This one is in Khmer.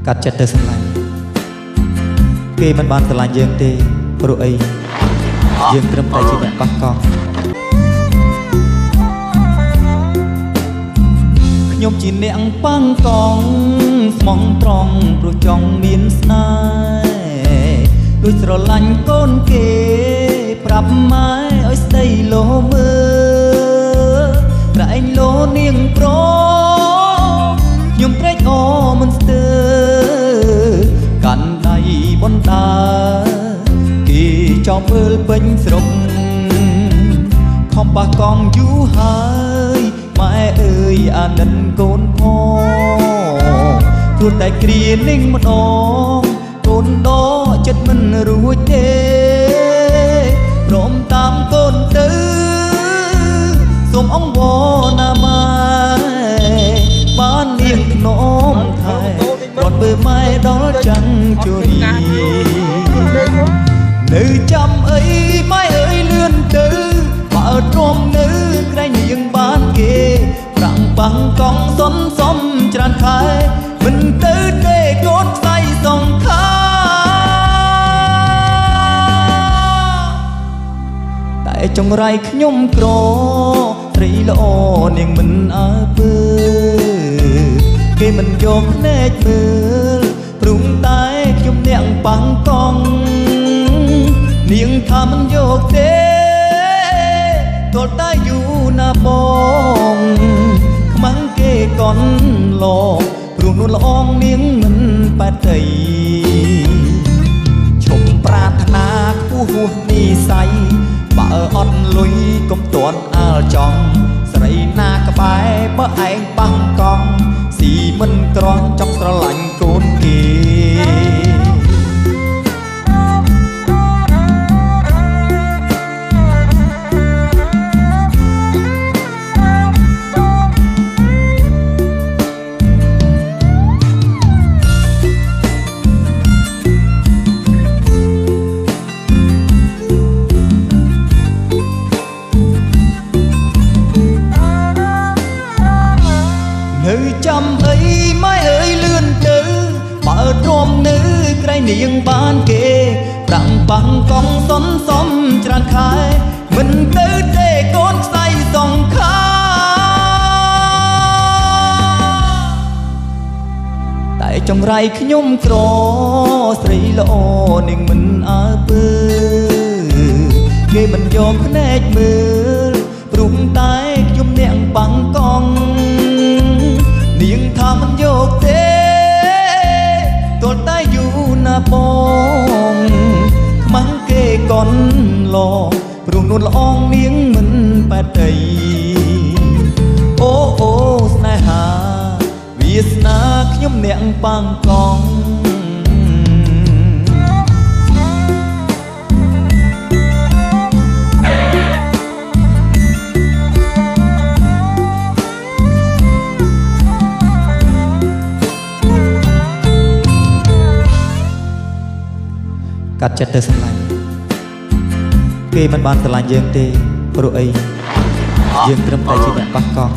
កាត់ចិត្តទៅស្រឡាញ់គេមិនបានស្រឡាញ់យើងទេព្រោះអីយើងត្រឹមតែជាអ្នកបោះកង់ខ្ញុំជាអ្នកបាំងកង់ស្មោះត្រង់ព្រោះចង់មានស្នេហ៍ដូចស្រឡាញ់កូនគេប្រាប់ម៉ែឲ្យស្ដីលោមើក្រែងលោនាងប្រខ្ញុំត្រេកអរមិនស្ទើរកាន់ដៃបណ្ដាគេចោលពើលពេញស្រុកខំបះកង់យូរហើយម៉ែអើយអាណិតកូនផងព្រោះតែគ្រានឹងម្ដងកូនដកចិត្តមិនរួចទេព្រមតាមកូនទៅសូមអង្វរណាម៉ែបាននាងធ្នមថែរត់មើលម៉ែដល់ច័ន្ទជរីនៅចាំអីម៉ែអើយលឿនទៅបើទ្រាំនៅក្រែងនាងបានគេប្រាំងបាំងកង់សុនសំច្រើនខែមិនទៅទេកូនខ្សែសងខាតែចង្រៃខ្ញុំក្រត្រីល្អនាងមិនអើពើគេមិនយកភ្នែកមើលព្រមតែខ្ញុំអ្នកបាំងកង់នាងថាមិនយកទេទល់តែយូរណាបងខ្មាំងគេកន់ឡងព្រោះនួនល្អងនាងមិនបែតតីឈប់ប្រាថ្នាខ្ពស់ហួសនិស័យបើអត់លុយកុំទាន់អាលចង់ស្រីណាក្បែរបើឯងបាំងកង់ស៊ីមិនក្រន់ចង់ស្រឡាញ់កូនគេនៅចាំអីម៉ែអើយលឿនទៅបើទ្រាំនៅក្រែងនាងបានគេប្រាំងបាំងកង់សុនសំច្រើនខែមិនទៅទេកូនខ្សែសងខាតែចង្រៃខ្ញុំក្រស្រីល្អនាងមិនអើពើគេមិនយកភ្នែកមើលព្រមតែខ្ញុំអ្នកបាំងកង់នាងថាមិនយកទេទល់តែយូរណាបងខ្មាំងគេកន់ឡងព្រោះនួនល្អងនាងមិនបែតតីអូអូស្នេហាវាសនាខ្ញុំអ្នកបាំងកង់កាត់ចិត្តទៅស្រឡាញ់គេមិនបានស្រឡាញ់យើងទេព្រោះអីយើងត្រឹមតែជាអ្នកបោះកង់